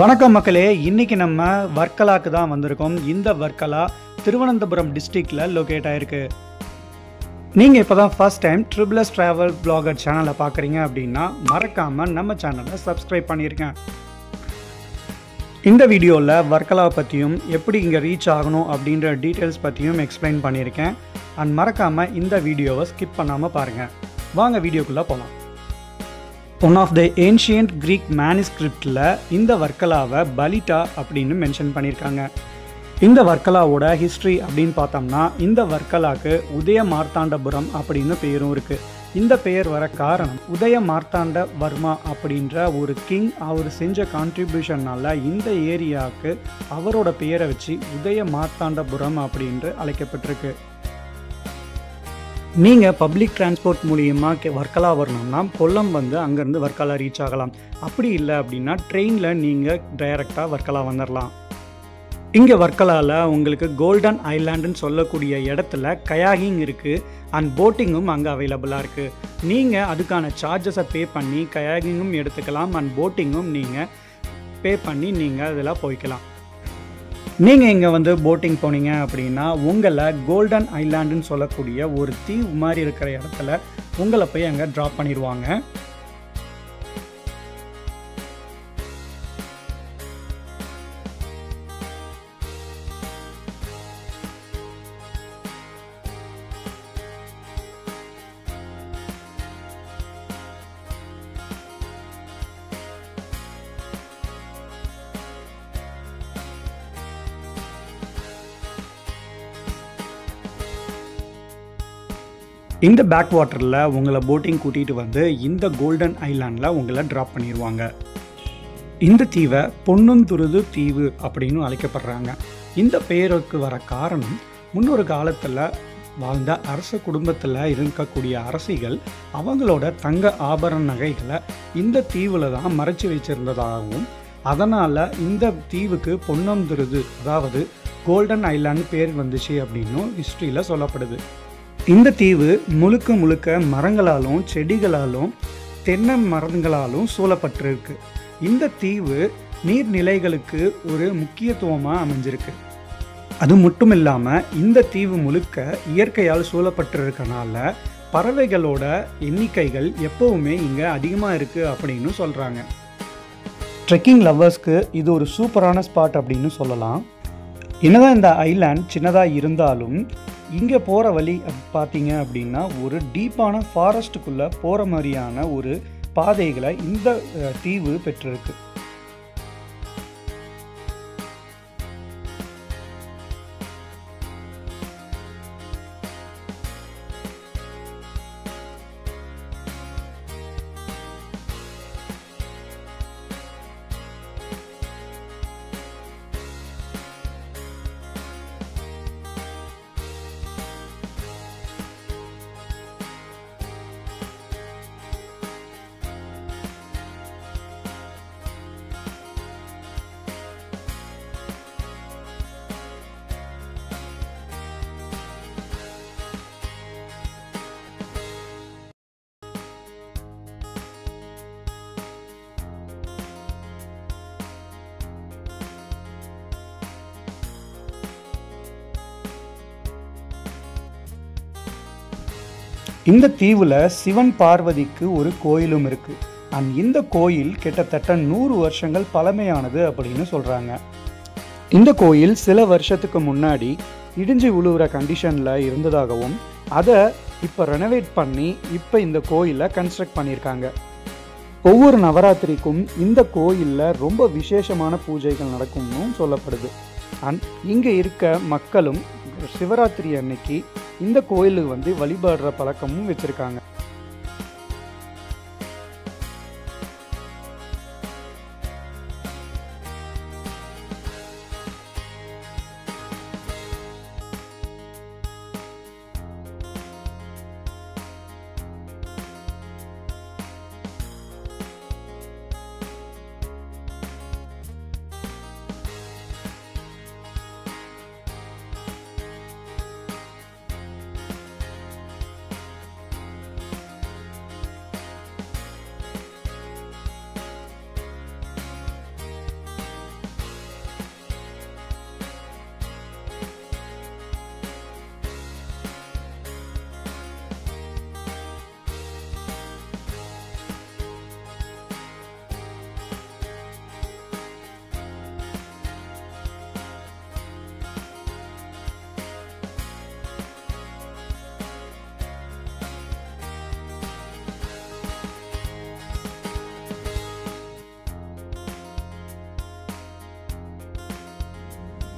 வணக்கம் மக்களே, இன்னைக்கு நம்ம வர்க்கலாக்கு தான் வந்திருக்கோம். இந்த வர்க்கலா திருவனந்தபுரம் டிஸ்ட்ரிக்டில் லொக்கேட் ஆயிருக்கு. நீங்கள் இப்போ தான் first time triple S travel blogger சேனலை பார்க்குறீங்க அப்படின்னா மறக்காமல் நம்ம சேனலை சப்ஸ்கிரைப் பண்ணியிருக்கேன். இந்த வீடியோவில் வர்க்கலாவை பற்றியும் எப்படி இங்கே ரீச் ஆகணும் அப்படின்ற டீட்டெயில்ஸ் பற்றியும் எக்ஸ்பிளைன் பண்ணியிருக்கேன். அண்ட் மறக்காமல் இந்த வீடியோவை ஸ்கிப் பண்ணாமல் பாருங்கள். வாங்க வீடியோக்குள்ளே போகலாம். One of the ancient Greek மேனுஸ்கிரிப்டில் இந்த வர்க்கலாவை பலிட்டா அப்படின்னு மென்ஷன் பண்ணியிருக்காங்க. இந்த வர்க்கலாவோட ஹிஸ்ட்ரி அப்படின்னு பார்த்தோம்னா இந்த வர்க்கலாக்கு உதய மார்த்தாண்டபுரம் அப்படின்னு பேரும் இருக்குது. இந்த பெயர் வர காரணம் உதய மார்த்தாண்ட வர்மா அப்படின்ற ஒரு கிங் அவர் செஞ்ச கான்ட்ரிபியூஷனால் இந்த ஏரியாவுக்கு அவரோட பெயரை வச்சு உதய மார்த்தாண்டபுரம் அப்படின்று அழைக்கப்பட்டிருக்கு. நீங்கள் பப்ளிக் டிரான்ஸ்போர்ட் மூலியமாக வர்க்கலா வரணும்னா கொல்லம் வந்து அங்கேருந்து வர்க்கலா ரீச் ஆகலாம். அப்படி இல்லை அப்படின்னா ட்ரெயினில் நீங்கள் டைரெக்டாக வர்க்கலா வந்துடலாம். இங்கே வர்க்கலாவில் உங்களுக்கு கோல்டன் ஐலாண்டுன்னு சொல்லக்கூடிய இடத்துல கயாகிங் இருக்குது அண்ட் போட்டிங்கும் அங்கே அவைலபிளாக இருக்குது. நீங்கள் அதுக்கான சார்ஜஸை பே பண்ணி கயாகிங்கும் எடுத்துக்கலாம் அண்ட் போட்டிங்கும் நீங்கள் பே பண்ணி நீங்கள் அதில் போய்க்கலாம். நீங்கள் இங்கே வந்து போட்டிங் போனீங்க அப்படின்னா உங்களை கோல்டன் ஐலாண்டுன்னு சொல்லக்கூடிய ஒரு தீவு மாதிரி இருக்கிற இடத்துல உங்களை போய் அங்கே ட்ராப் பண்ணிடுவாங்க. இந்த பேக் வாட்டரில் உங்களை போட்டிங் கூட்டிகிட்டு வந்து இந்த கோல்டன் ஐலாண்டில் உங்களை ட்ராப் பண்ணிடுவாங்க. இந்த தீவை பொன்னுந்துருது தீவு அப்படின்னு அழைக்கப்படுறாங்க. இந்த பெயருக்கு வர காரணம் முன்னொரு காலத்தில் வாழ்ந்த அரச குடும்பத்தில் இருக்கக்கூடிய அரசிகள் அவங்களோட தங்க ஆபரண நகைகளை இந்த தீவில் தான் மறைச்சி வச்சுருந்ததாகவும் அதனால் இந்த தீவுக்கு பொன்னந்துருது அதாவது கோல்டன் ஐலாண்டு பேர் வந்துச்சு அப்படின்னும் ஹிஸ்ட்ரியில் சொல்லப்படுது. இந்த தீவு முழுக்க முழுக்க மரங்களாலும் செடிகளாலும் தென்னை மரங்களாலும் சூழப்பட்டிருக்கு. இந்த தீவு நீர்நிலைகளுக்கு ஒரு முக்கியத்துவமாக அமைஞ்சிருக்கு. அது மட்டும் இல்லாமல் இந்த தீவு முழுக்க இயற்கையால் சூழப்பட்டிருக்கனால பறவைகளோட எண்ணிக்கைகள் எப்போவுமே இங்கே அதிகமாக இருக்குது அப்படின்னு சொல்கிறாங்க. ட்ரெக்கிங் லவ்வர்ஸ்க்கு இது ஒரு சூப்பரான ஸ்பாட் அப்படின்னு சொல்லலாம். என்னதான் இந்த ஐலாண்ட் சின்னதாக இருந்தாலும் இங்கே போகிற வழி பார்த்தீங்க அப்படின்னா ஒரு டீப்பான ஃபாரஸ்ட்டுக்குள்ளே போகிற மாதிரியான ஒரு பாதைகளை இந்த தீவு பெற்றிருக்கு. இந்த தீவில் சிவன் பார்வதிக்கு ஒரு கோயிலும் இருக்குது. அண்ட் இந்த கோயில் கிட்டத்தட்ட 100 வருஷங்கள் பழமையானது அப்படின்னு சொல்கிறாங்க. இந்த கோயில் சில வருஷத்துக்கு முன்னாடி இடிஞ்சு விழுகிற கண்டிஷனில் இருந்ததாகவும் அதை இப்போ ரெனோவேட் பண்ணி இப்போ இந்த கோயிலை கன்ஸ்ட்ரக்ட் பண்ணியிருக்காங்க. ஒவ்வொரு நவராத்திரிக்கும் இந்த கோயிலில் ரொம்ப விசேஷமான பூஜைகள் நடக்கும்னு சொல்லப்படுது. அண்ட் இங்கே இருக்க மக்களும் சிவராத்திரி அன்னைக்கு இந்த கோயிலுக்கு வந்து வழிபடுற பழக்கமும் வச்சுருக்காங்க.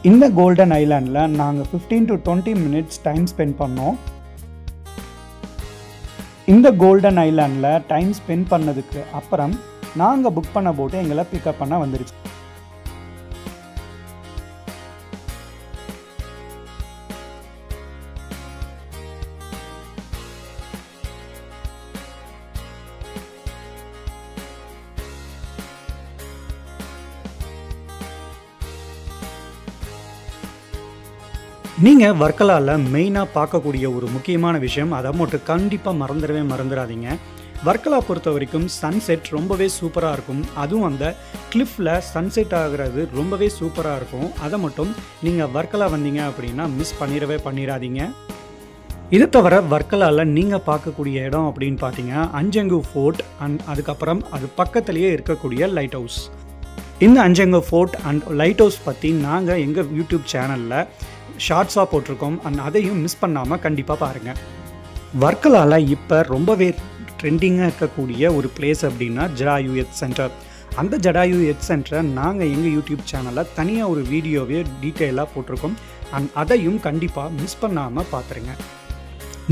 இந்த கோல்டன் ஐலாண்டில் நாங்கள் 15 to 20 minutes டைம் ஸ்பெண்ட் பண்ணோம். இந்த கோல்டன் ஐலாண்டில் டைம் ஸ்பெண்ட் பண்ணதுக்கு அப்புறம் நாங்கள் புக் பண்ண போட்டு எங்களை பிக்கப் பண்ண வந்துருச்சு. நீங்கள் வர்க்கலாவில் மெயினாக பார்க்கக்கூடிய ஒரு முக்கியமான விஷயம், அதை மட்டும் கண்டிப்பாக மறந்துடாதீங்க. வர்க்கலா பொறுத்த வரைக்கும் சன்செட் ரொம்பவே சூப்பராக இருக்கும். அதுவும் அந்த கிளிஃபில் சன்செட் ஆகிறது ரொம்பவே சூப்பராக இருக்கும். அதை மட்டும் நீங்கள் வர்க்கலா வந்தீங்க அப்படின்னா மிஸ் பண்ணிடாதீங்க. இது தவிர வர்க்கலாவில் நீங்கள் பார்க்கக்கூடிய இடம் அப்படின்னு பார்த்தீங்க அஞ்சங்கு ஃபோர்ட் அண்ட் அதுக்கப்புறம் அது பக்கத்துலேயே இருக்கக்கூடிய லைட் ஹவுஸ். இந்த அஞ்சங்கு ஃபோர்ட் அண்ட் லைட் ஹவுஸ் பற்றி நாங்கள் எங்கள் யூடியூப் சேனலில் ஷார்ட்ஸாக போட்டிருக்கோம். அண்ட் அதையும் மிஸ் பண்ணாமல் கண்டிப்பாக பாருங்கள். வர்க்கலாவில் இப்போ ரொம்பவே ட்ரெண்டிங்காக இருக்கக்கூடிய ஒரு பிளேஸ் அப்படின்னா ஜடாயு எர்த் சென்டர். அந்த ஜடாயு எர்த் சென்டரை நாங்கள் எங்கள் யூடியூப் சேனலில் தனியாக ஒரு வீடியோவே டீட்டெயிலாக போட்டிருக்கோம். அண்ட் அதையும் கண்டிப்பாக மிஸ் பண்ணாமல் பார்த்துருங்க.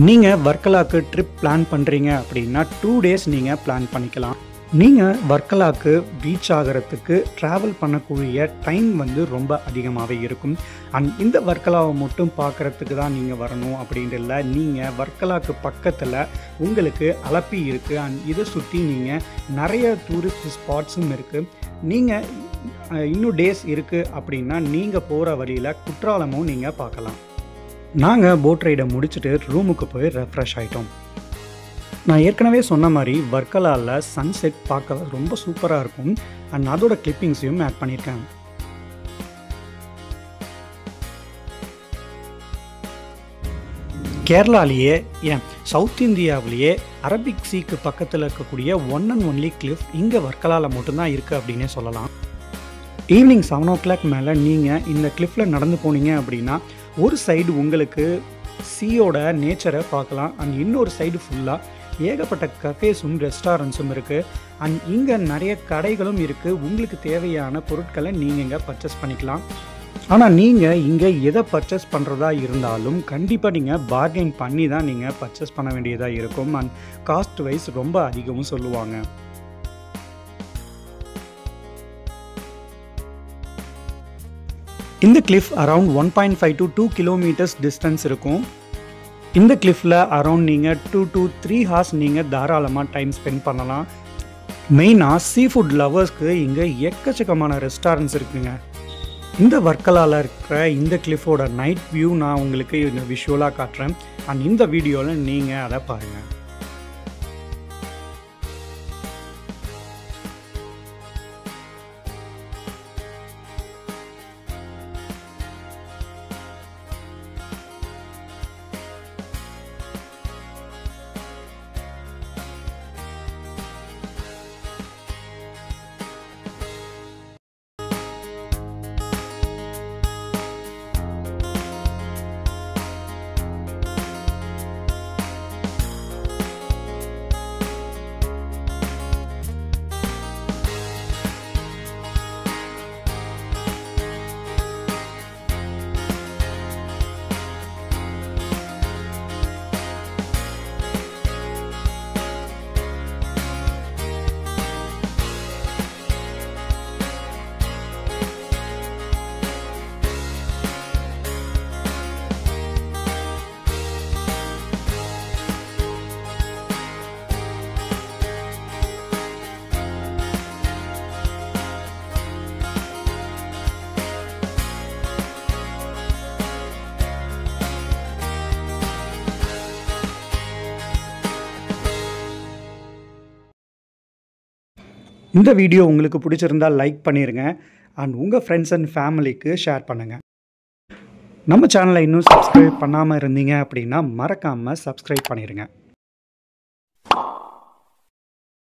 நீங்கள் வர்க்கலாவுக்கு ட்ரிப் பிளான் பண்ணுறீங்க அப்படின்னா 2 days நீங்கள் பிளான் பண்ணிக்கலாம். நீங்கள் வர்க்கலாவுக்கு ரீச் ஆகிறதுக்கு ட்ராவல் பண்ணக்கூடிய டைம் வந்து ரொம்ப அதிகமாகவே இருக்கும். அண்ட் இந்த வர்க்கலாவை மட்டும் பார்க்குறதுக்கு தான் நீங்கள் வரணும் அப்படின்ட்டு இல்லை. நீங்கள் வர்க்கலாவுக்கு பக்கத்தில் உங்களுக்கு அலப்பி இருக்குது. அண்ட் இதை சுற்றி நீங்கள் நிறைய டூரிஸ்ட் ஸ்பாட்ஸும் இருக்குது. நீங்கள் இன்னும் டேஸ் இருக்குது அப்படின்னா நீங்கள் போகிற வழியில் குற்றாலமும் நீங்கள் பார்க்கலாம். நாங்கள் போட் ரைடை முடிச்சுட்டு ரூமுக்கு போய் ரெஃப்ரெஷ் ஆகிட்டோம். நான் ஏற்கனவே சொன்ன மாதிரி வர்க்கலாவில் சன்செட் பார்க்க ரொம்ப சூப்பராக இருக்கும். அண்ட் அதோட கிளிப்பிங்ஸையும் ஆட் பண்ணியிருக்கேன். கேரளாலேயே சவுத் இந்தியாவிலேயே அரபிக் சீக்கு பக்கத்தில் இருக்கக்கூடிய ஒன் அண்ட் ஒன்லி கிளிஃப் இங்கே வர்க்கலாவில் மட்டும்தான் இருக்குது அப்படின்னே சொல்லலாம். ஈவினிங் 7 o'clock மேலே நீங்கள் இந்த கிளிஃபில் நடந்து போனீங்க அப்படின்னா ஒரு சைடு உங்களுக்கு சீயோட நேச்சரை பார்க்கலாம். அண்ட் இன்னொரு சைடு ஃபுல்லாக ஏகப்பட்ட கஃபேஸும் ரெஸ்டாரண்ட்ஸும் இருக்குது. அண்ட் இங்கே நிறைய கடைகளும் இருக்குது. உங்களுக்கு தேவையான பொருட்களை நீங்கள் இங்கே பர்ச்சேஸ் பண்ணிக்கலாம். ஆனால் நீங்கள் இங்கே எதை பர்ச்சேஸ் பண்ணுறதா இருந்தாலும் கண்டிப்பாக நீங்கள் பார்கெயின் பண்ணி தான் நீங்கள் பர்ச்சேஸ் பண்ண வேண்டியதாக இருக்கும். அண்ட் காஸ்ட் வைஸ் ரொம்ப அதிகமும் சொல்லுவாங்க. இந்த Cliff around 1.5 to 2 kilometers distance இருக்கும். இந்த கிளிஃபில் அரவுண்ட் நீங்கள் 2 to 3 hours நீங்கள் தாராளமாக டைம் ஸ்பெண்ட் பண்ணலாம். மெயினாக சீ ஃபுட் லவர்ஸ்க்கு இங்கே எக்கச்சக்கமான ரெஸ்டாரண்ட்ஸ் இருக்குங்க. இந்த வர்க்கலாவில் இருக்கிற இந்த கிளிஃபோட நைட் வியூ நான் உங்களுக்கு விஷுவலாக காட்டுறேன். அண்ட் இந்த வீடியோவில் நீங்கள் அதை பாருங்கள். இந்த வீடியோ உங்களுக்கு பிடிச்சிருந்தால் லைக் பண்ணிடுங்க. அண்ட் உங்கள் ஃப்ரெண்ட்ஸ் அண்ட் ஃபேமிலிக்கு ஷேர் பண்ணுங்கள். நம்ம சேனலை இன்னும் சப்ஸ்கிரைப் பண்ணாமல் இருந்தீங்க அப்படின்னா மறக்காமல் சப்ஸ்கிரைப் பண்ணிடுங்க.